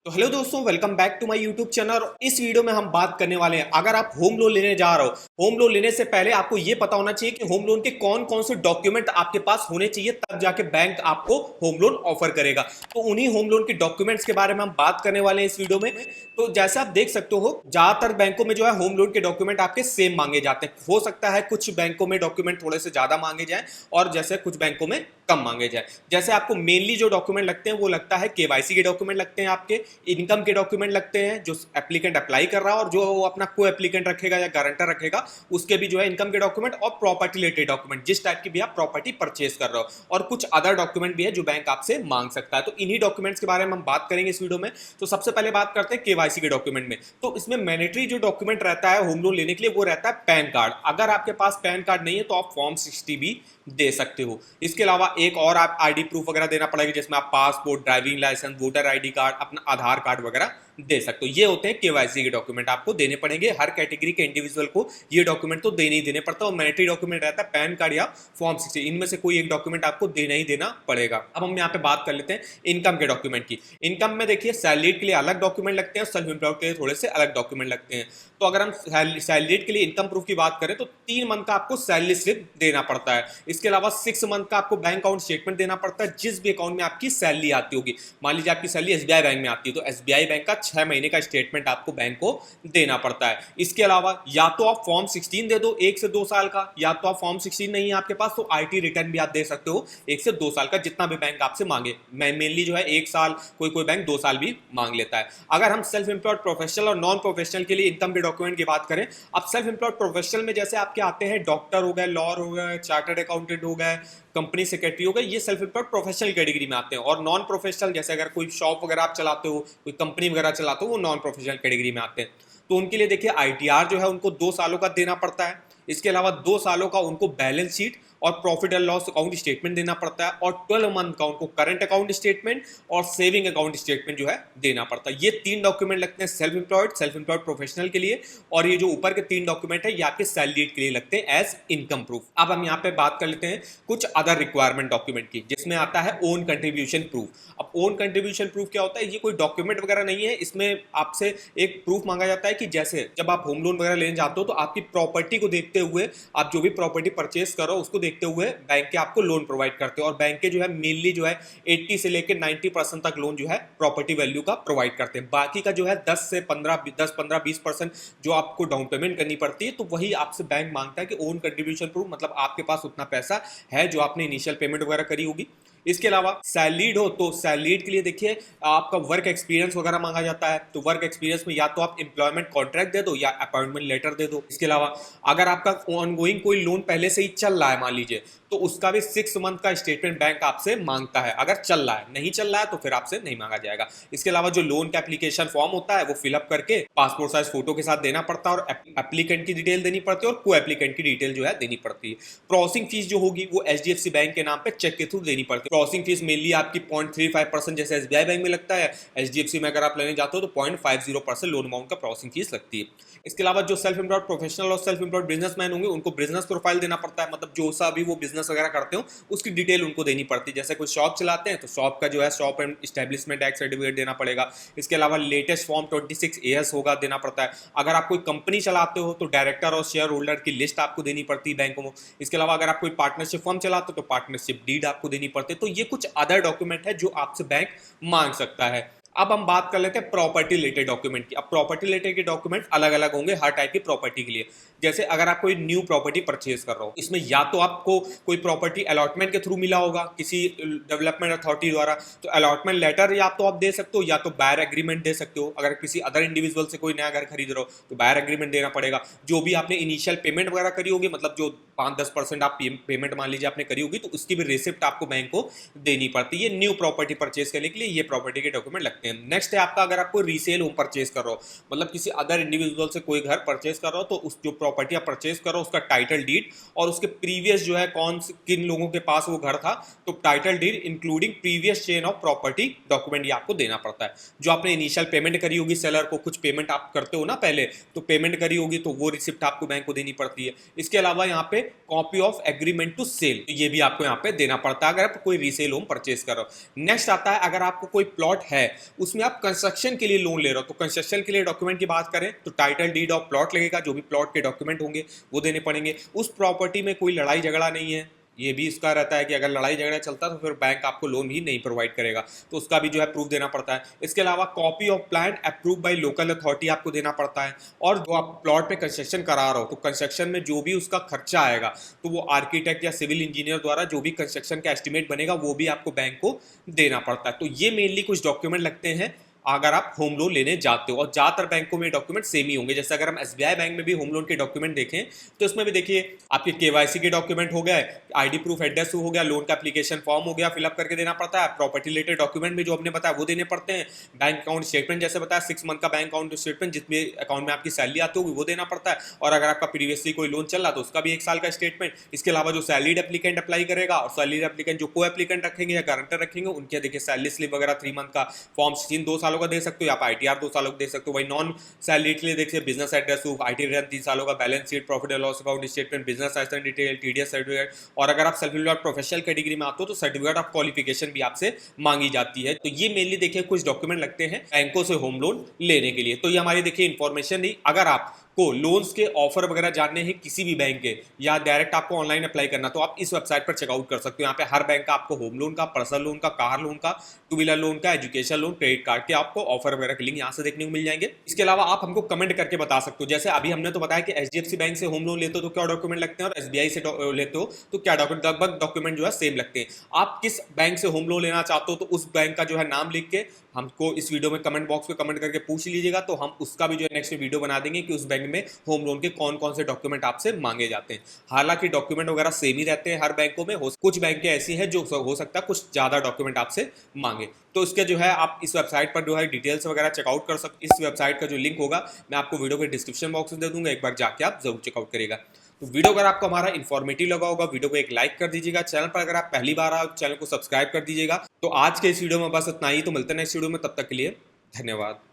तो हेलो दोस्तों, welcome back to my YouTube channel. इस वीडियो में हम बात करने वाले हैं, अगर आप होम लोन लेने जा रहे हो, होम लोन लेने से पहले आपको यह पता होना चाहिए कि होम लोन के कौन कौन से डॉक्यूमेंट आपके पास होने चाहिए, तब जाके बैंक आपको होम लोन ऑफर करेगा। तो उन्हीं होम लोन के डॉक्यूमेंट्स के बारे में हम बात करने वाले हैं इस वीडियो में। तो जैसे आप देख सकते हो, ज्यादातर बैंकों में जो है होम लोन के डॉक्यूमेंट आपके सेम मांगे जाते हैं। हो सकता है कुछ बैंकों में डॉक्यूमेंट थोड़े से ज्यादा मांगे जाए और जैसे कुछ बैंकों में कम मांगे जाए। जैसे आपको मेनली जो डॉक्यूमेंट लगते हैं वो लगता है केवाईसी के डॉक्यूमेंट लगते हैं, आपके इनकम के डॉक्यूमेंट लगते हैं जो एप्लीकेंट अप्लाई कर रहा है, और जो वो अपना को एप्लीकेंट रखेगा या गारंटर रखेगा उसके भी जो है इनकम के डॉक्यूमेंट, और प्रॉपर्टी रिलेटेड डॉक्यूमेंट जिस टाइप की भी आप प्रॉपर्टी परचेज कर रहे हो, और कुछ अदर डॉक्यूमेंट भी है जो बैंक आपसे मांग सकता है। तो इन्हीं डॉक्यूमेंट्स के बारे में हम बात करेंगे इस वीडियो में। तो सबसे पहले बात करते हैं केवाईसी के डॉक्यूमेंट में। तो इसमें मैंडेटरी जो डॉक्यूमेंट रहता है होम लोन लेने के लिए वो रहता है पैन कार्ड। अगर आपके पास पैन कार्ड नहीं है तो आप फॉर्म 60 भी दे सकते हो। इसके अलावा एक और आप आईडी प्रूफ वगैरह देना पड़ेगा, जिसमें आप passport, driving licence, voter ID card, अपना आधार कार्ड वगैरह दे सकते हो। ये होते हैं केवाईसी के डॉक्यूमेंट, आपको देने पड़ेंगे। हर कैटेगरी के इंडिविजुअल को ये डॉक्यूमेंट तो देने ही देने पड़ता है, और मैंडेटरी डॉक्यूमेंट रहता है पैन कार्ड या फॉर्म 60। इनमें से कोई एक डॉक्यूमेंट आपको देना ही देना पड़ेगा। अब हम यहाँ पे बात कर लेते हैं इनकम के डॉक्यूमेंट की। इनकम में देखिए, सैलरीड के लिए अलग डॉक्यूमेंट लगते हैं और सेल्फ एम्प्लॉयड के लिए थोड़े से अलग डॉक्यूमेंट लगते हैं। तो अगर हम सैलरीड के लिए इनकम प्रूफ की बात करें तो 3 मंथ का आपको सैलरी स्लिप देना पड़ता है। इसके अलावा 6 मंथ का आपको बैंक अकाउंट स्टेटमेंट देना पड़ता है, जिस भी अकाउंट में आपकी सैलरी आती होगी। मान लीजिए आपकी सैलरी एसबीआई बैंक में आती है तो एसबीआई बैंक का 6 महीने का स्टेटमेंट आपको बैंक को देना पड़ता है। इसके अलावा या तो आप फॉर्म 16 दे दो 1 से 2 साल का, या तो आप फॉर्म 16 नहीं है आपके पास तो आईटी रिटर्न भी आप दे सकते हो 1 से 2 साल का, जितना भी बैंक आपसे मांगे। मेनली जो है 1 साल, कोई कोई बैंक 2 साल भी मांग लेता है। अगर हम सेल्फ एम्प्लॉयड प्रोफेशनल और नॉन प्रोफेशनल के लिए इनकम के डॉक्यूमेंट की बात करें, अब सेल्फ एम्प्लॉयड प्रोफेशनल में जैसे आपके आते हैं डॉक्टर हो गए, लॉयर हो गए, चार्टर्ड अकाउंटेंट हो गए, कंपनी सेक्रेटरी हो गए, ये सेल्फ एम्प्लॉयड प्रोफेशनल कैटेगरी में आते हैं। और नॉन प्रोफेशनल जैसे अगर कोई शॉप वगैरह आप चलाते हो, कोई कंपनी वगैरह चलाते हो, वो नॉन प्रोफेशनल कैटेगरी में आते हैं। तो उनके लिए देखिए आईटीआर जो है उनको 2 सालों का देना पड़ता है। इसके अलावा 2 सालों का उनको बैलेंस शीट और profit and loss account statement देना पड़ता है, और 12 मंथ का उनको करंट अकाउंट स्टेटमेंट और सेविंग अकाउंट स्टेटमेंट जो है देना पड़ता है। ये 3 डॉक्यूमेंट लगते हैं सेल्फ एम्प्लॉयड प्रोफेशनल के लिए, और ये जो ऊपर के 3 डॉक्यूमेंट है ये आपके सैलरीड के लिए लगते हैं एज इनकम प्रूफ। अब हम यहाँ पे बात कर लेते हैं कुछ अदर रिक्वायरमेंट डॉक्यूमेंट की, जिसमें आता है ओन कंट्रीब्यूशन प्रूफ। अब ओन कंट्रीब्यूशन प्रूफ क्या होता है? ये कोई डॉक्यूमेंट वगैरह नहीं है, इसमें आपसे एक प्रूफ मांगा जाता है कि जैसे जब आप होम लोन वगैरह लेने जाते हो तो आपकी प्रॉपर्टी को देखते हुए, आप जो भी प्रॉपर्टी परचेस करो उसको देखते हुए बैंक के आपको लोन प्रोवाइड करते हैं। और बैंक के जो है मेनली जो है 80 से लेकर 90% तक लोन जो है प्रॉपर्टी वैल्यू का प्रोवाइड करते हैं। बाकी का जो है 10-15-20% जो आपको डाउन पेमेंट करनी पड़ती है, तो वही आपसे बैंक मांगता है कि ओन कंट्रीब्यूशन प्रूफ, मतलब आपके पास उतना पैसा है जो आपने इनिशियल पेमेंट वगैरह करी होगी। इसके अलावा सैलरीड हो तो सैलरीड के लिए देखिए आपका वर्क एक्सपीरियंस वगैरह मांगा जाता है। तो वर्क एक्सपीरियंस में या तो आप एम्प्लॉयमेंट कॉन्ट्रैक्ट दे दो या अपॉइंटमेंट लेटर दे दो। इसके अलावा अगर आपका ऑनगोइंग कोई लोन पहले से ही चल रहा है मान लीजिए, तो उसका भी 6 मंथ का स्टेटमेंट बैंक आपसे मांगता है। अगर चल रहा है, नहीं चल रहा है तो फिर आपसे नहीं मांगा जाएगा। इसके अलावा जो लोन का एप्लीकेशन फॉर्म होता है वो फिलअप करके पासपोर्ट साइज फोटो के साथ देना पड़ता है, और एप्लीकेंट की डिटेल देनी पड़ती है और को एप्लीकेंट की डिटेल जो है देनी पड़ती है। प्रोसेसिंग फीस जो होगी वो एचडीएफसी बैंक के नाम पे चेक के थ्रू देनी पड़ती है। प्रोसेसिंग फीस मेनली आपकी 0.35% जैसे एसबीआई बैंक में लगता है, एचडीएफसी में अगर आप लेने जाते हो तो 0.50% लोन अमाउंट का प्रोसेसिंग फीस लगती है। इसके अलावा जो सेल्फ एम्प्लॉयड प्रोफेशनल और सेल्फ एम्प्लॉयड बिजनेसमैन होंगे उनको बिजनेस प्रोफाइल देना पड़ता है, मतलब जो सा भी वो बिजनेस वगैरह करते हो उसकी डिटेल उनको देनी पड़ती है। जैसे कोई शॉप चलाते हैं तो शॉप का जो है shop and establishment act certificate देना पड़ेगा। इसके अलावा लेटेस्ट फॉर्म 26 एएस होगा देना पड़ता है। अगर आप कोई कंपनी चलाते हो तो डायरेक्टर और शेयर होल्डर की लिस्ट आपको देनी पड़ती है बैंकों में। इसके अलावा अगर आप कोई पार्टनरशिप फर्म चलाते हो तो पार्टनरशिप डीड आपको देनी पड़ती है। तो ये कुछ अदर डॉक्यूमेंट है जो आपसे बैंक मांग सकता है। अब हम बात कर लेते हैं प्रॉपर्टी रिलेटेड डॉक्यूमेंट की। अब प्रॉपर्टी रिलेटेड के डॉक्यूमेंट अलग अलग होंगे हर टाइप की प्रॉपर्टी के लिए। जैसे अगर आप कोई न्यू प्रॉपर्टी परचेज कर रहे हो, इसमें या तो आपको कोई प्रॉपर्टी अलॉटमेंट के थ्रू मिला होगा किसी डेवलपमेंट अथॉरिटी द्वारा, तो अलॉटमेंट लेटर या तो आप दे सकते हो या तो बायर एग्रीमेंट दे सकते हो। अगर किसी अदर इंडिविजुअल से कोई नया घर खरीद रहे हो तो बायर एग्रीमेंट देना पड़ेगा। जो भी आपने इनिशियल पेमेंट वगैरह करी होगी, मतलब जो 5-10% आप पेमेंट मान लीजिए आपने करी होगी, तो उसकी भी रिसिप्ट आपको बैंक को देनी पड़ती है। ये न्यू प्रॉपर्टी परचेज करने के लिए ये प्रॉपर्टी के डॉक्यूमेंट लगते हैं। नेक्स्ट है आपका, अगर आपको रीसेल होम परचेज कर रहे हो, मतलब किसी अदर इंडिविजुअल से कोई घर परचेज कर रहे हो, तो उस जो प्रॉपर्टी आप परचेज करो उसका टाइटल डीड और उसके प्रीवियस जो है किन लोगों के पास वो घर था, तो title deed including previous chain of property document ये आपको देना पड़ता है। जो आपने इनिशियल पेमेंट करी होगी सेलर को, कुछ पेमेंट आप करते हो ना पहले, तो पेमेंट करी होगी तो वो रिसिप्ट आपको बैंक को देनी पड़ती है। इसके अलावा यहाँ पे copy of agreement to sale, तो ये भी आपको यहाँ पे देना पड़ता है अगर आप कोई रीसेल होम परचेज करो। नेक्स्ट आता है अगर आपको कोई प्लॉट है उसमें आप कंस्ट्रक्शन के लिए लोन ले रहे हो, तो कंस्ट्रक्शन के लिए डॉक्यूमेंट की बात करें तो टाइटल डीड ऑफ प्लॉट लगेगा, जो भी प्लॉट के डॉक्यूमेंट होंगे वो देने पड़ेंगे। उस प्रॉपर्टी में कोई लड़ाई झगड़ा नहीं है, ये भी इसका रहता है कि अगर लड़ाई झगड़ा चलता तो फिर बैंक आपको लोन ही नहीं प्रोवाइड करेगा, तो उसका भी जो है प्रूफ देना पड़ता है। इसके अलावा copy of plan approve by local authority आपको देना पड़ता है। और जो आप प्लॉट पे कंस्ट्रक्शन करा रहे हो तो कंस्ट्रक्शन में जो भी उसका खर्चा आएगा तो वो आर्किटेक्ट या सिविल इंजीनियर द्वारा जो भी कंस्ट्रक्शन का एस्टिमेट बनेगा वो भी आपको बैंक को देना पड़ता है। तो ये मेनली कुछ डॉक्यूमेंट लगते हैं अगर आप होम लोन लेने जाते हो, और ज्यादातर बैंकों में डॉक्यूमेंट सेम ही होंगे। जैसे अगर हम एसबीआई बैंक में भी होम लोन के डॉक्यूमेंट देखें तो इसमें भी देखिए आपके केवाईसी के डॉक्यूमेंट हो गए, आईडी प्रूफ एड्रेस हो गया, लोन का एप्लीकेशन फॉर्म हो गया, फिलअप करके देना पड़ता है, प्रॉपर्टी रिलेटेड डॉक्यूमेंट भी जो आपने बताया वो देने पड़ते हैं, बैंक अकाउंट स्टेटमेंट जैसे बताया 6 मंथ का बैंक अकाउंट स्टेटमेंट जिसमें अकाउंट में आपकी सैलरी आती होगी वो देना पड़ता है, और अगर आपका प्रीवियसली कोई लोन चल रहा तो उसका भी 1 साल का स्टेटमेंट। इसके अलावा जो सैलरीड एप्लीकेंट अप्लाई करेगा और सैलरीड एप्लीकेंट जो को एप्लीकेंट रखेंगे या गारंटर रखेंगे उनके देखिए सैलरी स्लिप वगैरह 3 मंथ का, फॉर्म 16 2 सालों का दे सकते हो, आप आईटीआर 2 सालों का दे सकते हो। वही नॉन सैलरी के लिए देखिए business address proof, IT return 3 सालों का, balance sheet, profit and loss account statement, business licence detail, TDS certificate, और अगर आप सेल्फ एम्प्लॉयड प्रोफेशनल कैटेगरी में आते हो तो सर्टिफिकेट ऑफ क्वालिफिकेशन भी आपसे मांगी जाती है। तो ये मेनली देखिए कुछ डॉक्यूमेंट लगते हैं बैंकों से होम लोन लेने के लिए। तो ये हमारी देखिए इन्फॉर्मेशन थी। अगर आप को लोन्स के ऑफर वगैरह जानने हैं किसी भी बैंक के या डायरेक्ट आपको ऑनलाइन अप्लाई करना तो आप इस वेबसाइट पर चेकआउट कर सकते हो। यहाँ पे हर बैंक का आपको होम लोन का, पर्सनल लोन का, कार लोन का, टू व्हीलर लोन का, एजुकेशन लोन, क्रेडिट कार्ड के आपको ऑफर वगैरह के लिंक यहाँ से देखने को मिल जाएंगे। इसके अलावा आप हमको कमेंट करके बता सकते हो, जैसे अभी हमने तो बताया कि एचडीएफसी बैंक से होम लोन लेते हो तो क्या डॉक्यूमेंट लगते हैं और एसबीआई से लेते हो तो क्या डॉक्यूमेंट, लगभग डॉक्यूमेंट जो है सेम लगते हैं। आप किस बैंक से होम लोन लेना चाहते हो तो उस बैंक का जो है नाम लिख के हमको इस वीडियो में कमेंट बॉक्स में कमेंट करके पूछ लीजिएगा, तो हम उसका भी जो है नेक्स्ट वीडियो बना देंगे कि उस बैंक में होम लोन के कौन कौन से डॉक्यूमेंट आपसे मांगे जाते हैं। हालांकि डॉक्यूमेंट वगैरह सेम ही रहते हैं हर बैंकों में, कुछ बैंकें ऐसी हैं जो हो सकता है कुछ ज्यादा डॉक्यूमेंट आपसे मांगे। तो इसके जो है आप इस वेबसाइट पर जो है डिटेल्स वगैरह चेकआउट कर सकते। इस वेबसाइट का जो लिंक होगा मैं आपको वीडियो के डिस्क्रिप्शन बॉक्स में दे दूंगा, एक बार जाके आप जरूर चेकआउट करिएगा। तो वीडियो अगर आपको हमारा इन्फॉर्मेटिव लगा होगा वीडियो को एक लाइक कर दीजिएगा, चैनल पर अगर आप पहली बार आओ चैनल को सब्सक्राइब कर दीजिएगा। तो आज के इस वीडियो में बस इतना ही, तो मिलते हैं नेक्स्ट वीडियो में, तब तक के लिए धन्यवाद।